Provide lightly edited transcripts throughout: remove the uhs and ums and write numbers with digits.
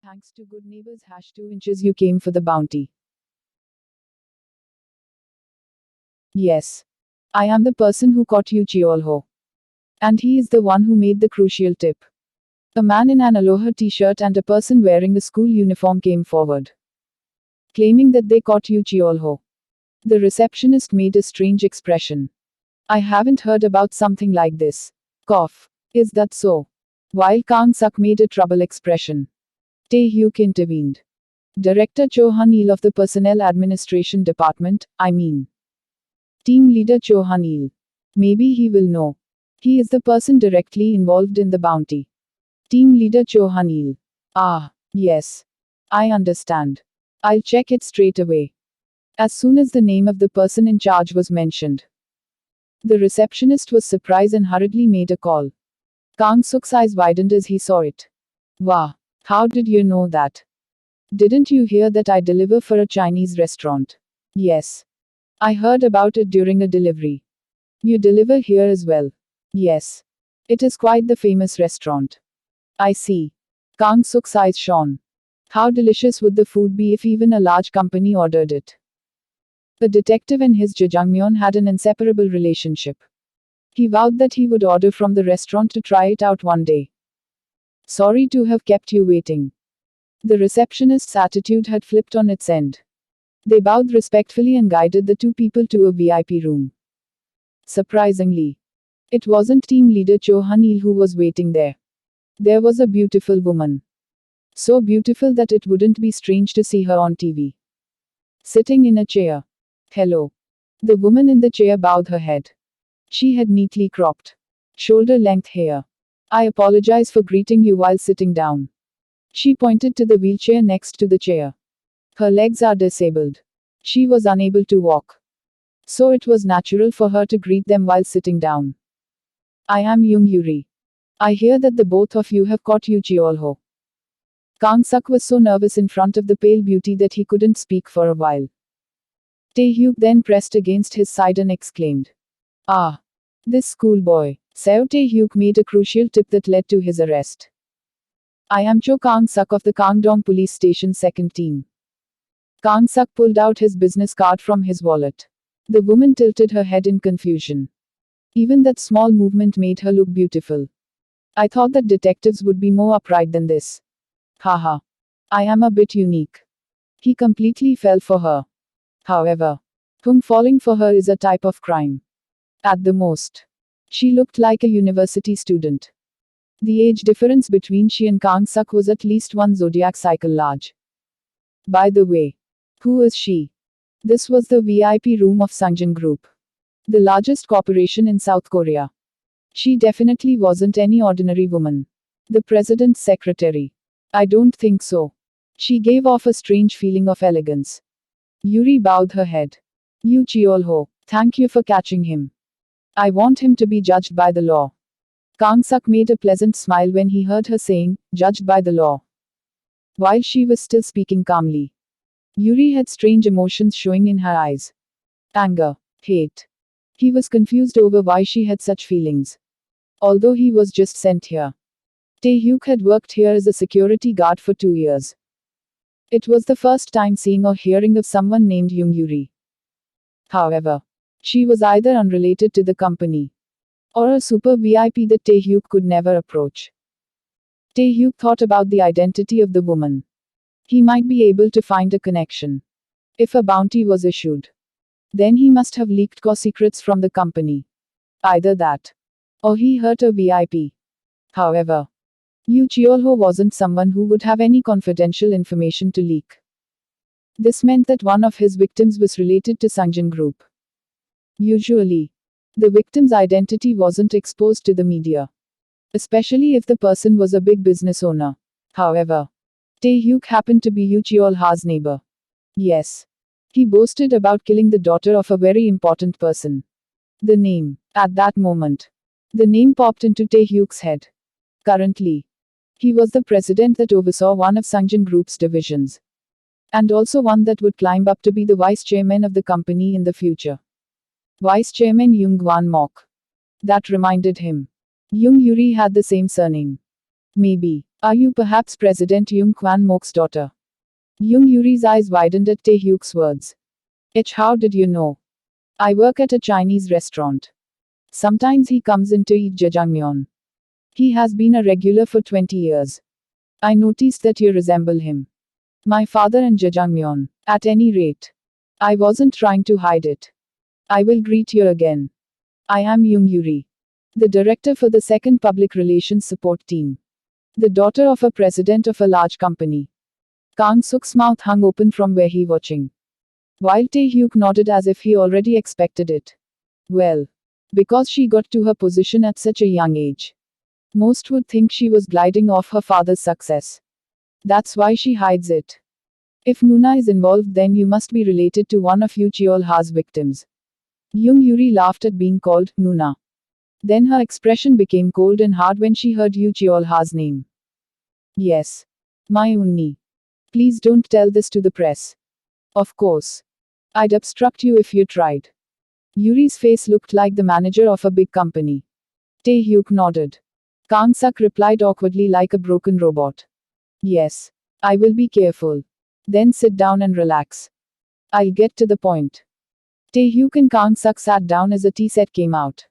Thanks to good neighbors #2 inches you came for the bounty. Yes. I am the person who caught Yu Cheol-ho. And he is the one who made the crucial tip. A man in an aloha t-shirt and a person wearing a school uniform came forward, claiming that they caught Yu Cheol-ho. The receptionist made a strange expression. I haven't heard about something like this. Cough. Is that so? While Kang Suk made a troubled expression, Tae Hyuk intervened. Director Cho Han-il of the Personnel Administration Department, I mean. Team leader Cho Han-il. Maybe he will know. He is the person directly involved in the bounty. Team leader Cho Han-il. Ah, yes. I understand. I'll check it straight away. As soon as the name of the person in charge was mentioned, the receptionist was surprised and hurriedly made a call. Kang Suk's eyes widened as he saw it. Wow. How did you know that? Didn't you hear that I deliver for a Chinese restaurant? Yes. I heard about it during a delivery. You deliver here as well? Yes. It is quite the famous restaurant. I see. Kang Suk's eyes shone. How delicious would the food be if even a large company ordered it? The detective and his jjajangmyeon had an inseparable relationship. He vowed that he would order from the restaurant to try it out one day. Sorry to have kept you waiting. The receptionist's attitude had flipped on its end. They bowed respectfully and guided the two people to a VIP room. Surprisingly, it wasn't team leader Cho Han-il who was waiting there. There was a beautiful woman. So beautiful that it wouldn't be strange to see her on TV. Sitting in a chair. Hello. The woman in the chair bowed her head. She had neatly cropped, shoulder-length hair. I apologize for greeting you while sitting down. She pointed to the wheelchair next to the chair. Her legs are disabled. She was unable to walk. So it was natural for her to greet them while sitting down. I am Young Yuri. I hear that the both of you have caught Yu Cheol-ho. Kang Suk was so nervous in front of the pale beauty that he couldn't speak for a while. Tae Hyuk then pressed against his side and exclaimed. Ah! This schoolboy. Seo Tae Hyuk made a crucial tip that led to his arrest. I am Cho Kang Suk of the Kangdong Police Station Second Team. Kang Suk pulled out his business card from his wallet. The woman tilted her head in confusion. Even that small movement made her look beautiful. I thought that detectives would be more upright than this. Haha. I am a bit unique. He completely fell for her. However, falling for her is a type of crime. At the most, she looked like a university student. The age difference between she and Kang Suk was at least one zodiac cycle large. By the way, who is she? This was the VIP room of Sungjin Group, the largest corporation in South Korea. She definitely wasn't any ordinary woman. The president's secretary. I don't think so. She gave off a strange feeling of elegance. Yuri bowed her head. Yu Cheol-ho, thank you for catching him. I want him to be judged by the law. Kang Suk made a pleasant smile when he heard her saying, judged by the law. While she was still speaking calmly, Yuri had strange emotions showing in her eyes. Anger, hate. He was confused over why she had such feelings. Although he was just sent here. Tae Hyuk had worked here as a security guard for 2 years. It was the first time seeing or hearing of someone named Young Yuri. However, she was either unrelated to the company or a super VIP that Tae Hyuk could never approach. Tae Hyuk thought about the identity of the woman. He might be able to find a connection. If a bounty was issued, then he must have leaked core secrets from the company. Either that, or he hurt a VIP. However, Yu Cheol-ho wasn't someone who would have any confidential information to leak. This meant that one of his victims was related to Sungjin Group. Usually, the victim's identity wasn't exposed to the media, especially if the person was a big business owner. However, Tae Hyuk happened to be Yu Cheol-ho's neighbor. Yes. He boasted about killing the daughter of a very important person. The name. At that moment, the name popped into Tae Hyuk's head. Currently, he was the president that oversaw one of Sungjin Group's divisions. And also one that would climb up to be the vice chairman of the company in the future. Vice Chairman Young Wan Mok. That reminded him. Young Yuri had the same surname. Maybe Are you perhaps President Young Kwan Mok's daughter? Young Yuri's eyes widened at Tae-hyuk's words. How did you know? I work at a Chinese restaurant. Sometimes he comes in to eat jjajangmyeon. He has been a regular for 20 years. I noticed that you resemble him. My father and jjajangmyeon. At any rate, I wasn't trying to hide it. I will greet you again. I am Young Yuri, the director for the second public relations support team. The daughter of a president of a large company. Kang Suk's mouth hung open from where he watching. While Tae-hyuk nodded as if he already expected it. Well, because she got to her position at such a young age. Most would think she was gliding off her father's success. That's why she hides it. If Nuna is involved, then you must be related to one of Yoo Cheol-ha's victims. Young Yuri laughed at being called Nuna. Then her expression became cold and hard when she heard Yoo Cheol-ha's name. Yes. My Unni. Please don't tell this to the press. Of course. I'd obstruct you if you tried. Yuri's face looked like the manager of a big company. Tae-hyuk nodded. Kang Suk replied awkwardly like a broken robot. Yes. I will be careful. Then sit down and relax. I'll get to the point. Tae-hyuk and Kang Suk sat down as a tea set came out.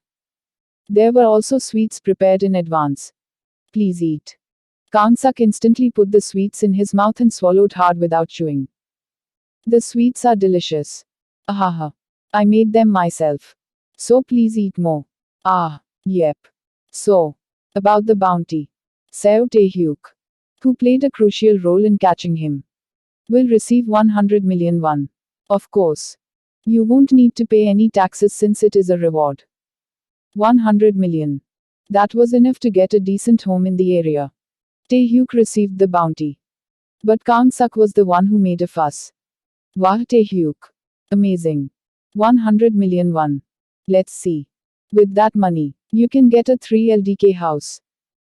There were also sweets prepared in advance. Please eat. Kang Suk instantly put the sweets in his mouth and swallowed hard without chewing. The sweets are delicious. Ahaha. I made them myself. So please eat more. Ah, yep. So, about the bounty. Seo Tae-hyuk, who played a crucial role in catching him, will receive 100 million won. Of course. You won't need to pay any taxes since it is a reward. 100 million. That was enough to get a decent home in the area. Tae-hyuk received the bounty. But Kang Suk was the one who made a fuss. Wah, Tae-hyuk. Amazing. 100 million won. Let's see. With that money, you can get a 3 LDK house.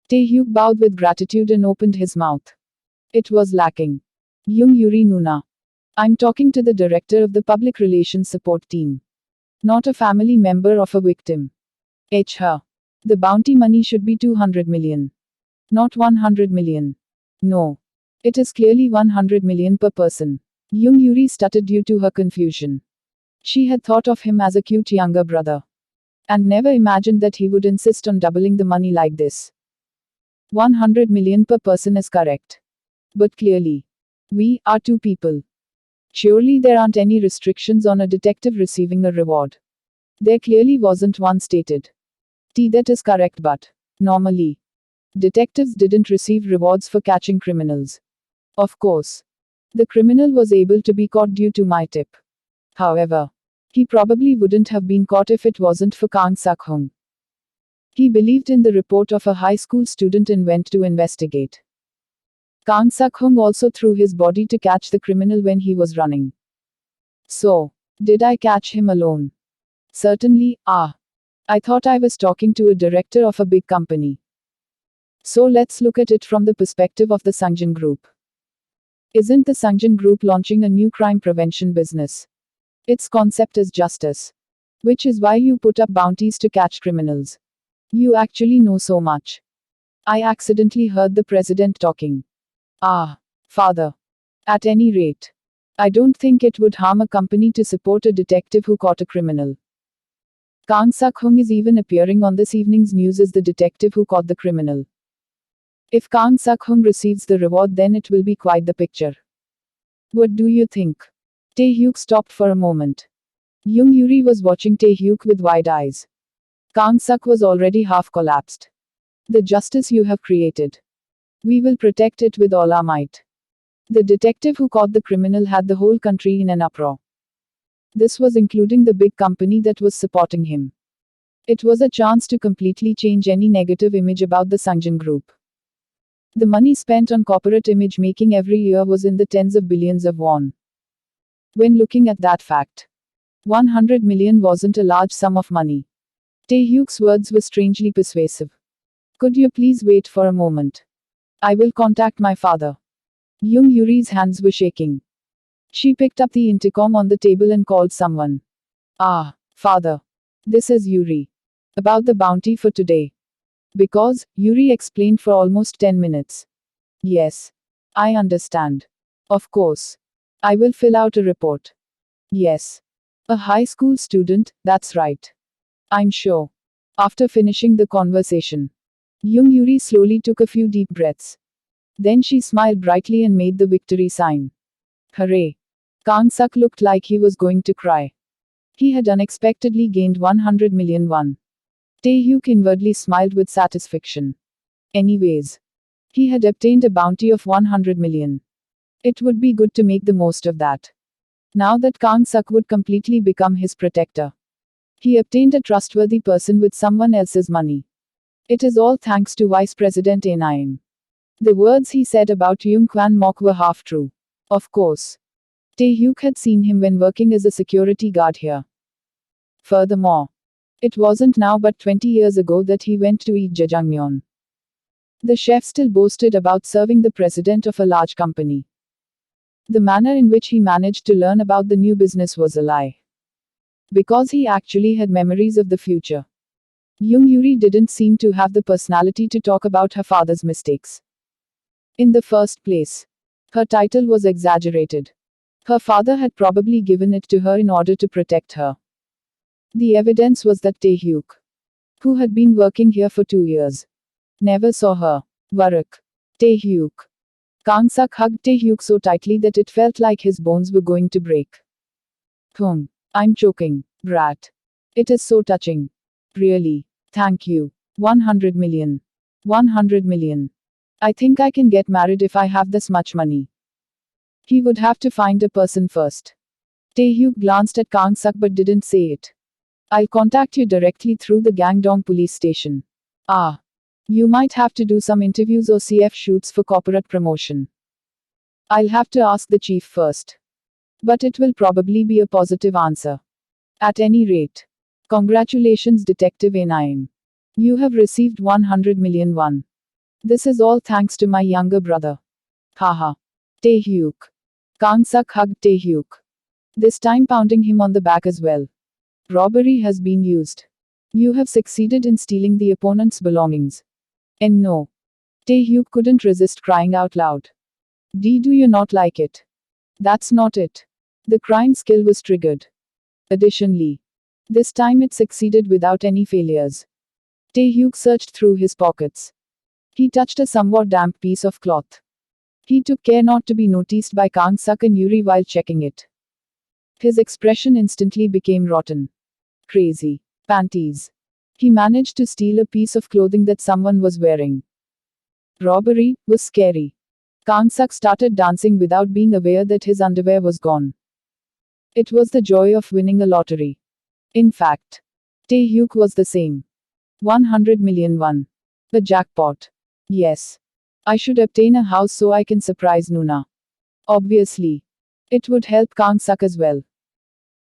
Tae-hyuk bowed with gratitude and opened his mouth. It was lacking. Young Yuri Nuna. I'm talking to the director of the public relations support team. Not a family member of a victim. Ha. The bounty money should be 200 million. Not 100 million. No. It is clearly 100 million per person. Young Yuri stuttered due to her confusion. She had thought of him as a cute younger brother. And never imagined that he would insist on doubling the money like this. 100 million per person is correct. But clearly, we are two people. Surely there aren't any restrictions on a detective receiving a reward. There clearly wasn't one stated. That is correct, but normally, detectives didn't receive rewards for catching criminals. Of course, the criminal was able to be caught due to my tip. However, he probably wouldn't have been caught if it wasn't for Kang Suk-hung. He believed in the report of a high school student and went to investigate. Kang Suk-hung also threw his body to catch the criminal when he was running. So, did I catch him alone? Certainly. I thought I was talking to a director of a big company. So let's look at it from the perspective of the Sungjin Group. Isn't the Sungjin Group launching a new crime prevention business? Its concept is justice. Which is why you put up bounties to catch criminals. You actually know so much. I accidentally heard the president talking. Father. At any rate, I don't think it would harm a company to support a detective who caught a criminal. Kang Suk-hung is even appearing on this evening's news as the detective who caught the criminal. If Kang Suk-hung receives the reward, then it will be quite the picture. What do you think? Tae-hyuk stopped for a moment. Young Yuri was watching Tae-hyuk with wide eyes. Kang Suk was already half collapsed. The justice you have created. We will protect it with all our might. The detective who caught the criminal had the whole country in an uproar. This was including the big company that was supporting him. It was a chance to completely change any negative image about the Sungjin Group. The money spent on corporate image making every year was in the tens of billions of won. When looking at that fact, 100 million wasn't a large sum of money. Tae-hyuk's words were strangely persuasive. Could you please wait for a moment? I will contact my father. Young Yuri's hands were shaking. She picked up the intercom on the table and called someone. Father. This is Yuri. About the bounty for today. Because, Yuri explained for almost 10 minutes. Yes. I understand. Of course. I will fill out a report. Yes. A high school student, that's right. I'm sure. After finishing the conversation, Young Yuri slowly took a few deep breaths. Then she smiled brightly and made the victory sign. Hooray! Kang Suk looked like he was going to cry. He had unexpectedly gained 100 million won. Tae-hyuk inwardly smiled with satisfaction. Anyways, he had obtained a bounty of 100 million. It would be good to make the most of that. Now that Kang Suk would completely become his protector. He obtained a trustworthy person with someone else's money. It is all thanks to Vice President Naim. The words he said about Young Kwan Mok were half true. Of course. Tae-hyuk had seen him when working as a security guard here. Furthermore, it wasn't now but 20 years ago that he went to eat jajangmyeon. The chef still boasted about serving the president of a large company. The manner in which he managed to learn about the new business was a lie. Because he actually had memories of the future. Young Yuri didn't seem to have the personality to talk about her father's mistakes. In the first place, her title was exaggerated. Her father had probably given it to her in order to protect her. The evidence was that Tae-hyuk, who had been working here for 2 years, never saw her. Varuk. Tae-hyuk. Kang Suk hugged Tae-hyuk so tightly that it felt like his bones were going to break. I'm choking, brat. It is so touching. Really. Thank you. 100 million. 100 million. I think I can get married if I have this much money. He would have to find a person first. Tae-hyuk glanced at Kang Suk but didn't say it. I'll contact you directly through the Gangdong police station. Ah. You might have to do some interviews or CF shoots for corporate promotion. I'll have to ask the chief first. But it will probably be a positive answer. At any rate. Congratulations, Detective Naim. You have received 100 million won. This is all thanks to my younger brother. Haha. Tae-hyuk. Kang Suk hugged Tae-hyuk. This time pounding him on the back as well. Robbery has been used. You have succeeded in stealing the opponent's belongings. And no. Tae-hyuk couldn't resist crying out loud. Do you not like it? That's not it. The crime skill was triggered. Additionally, this time it succeeded without any failures. Tae-hyuk searched through his pockets. He touched a somewhat damp piece of cloth. He took care not to be noticed by Kang Suk and Yuri while checking it. His expression instantly became rotten. Crazy. Panties. He managed to steal a piece of clothing that someone was wearing. Robbery was scary. Kang Suk started dancing without being aware that his underwear was gone. It was the joy of winning a lottery. In fact, Tae-hyuk was the same. 100 million won. The jackpot. Yes. I should obtain a house so I can surprise Nuna. Obviously. It would help Kang Suk as well.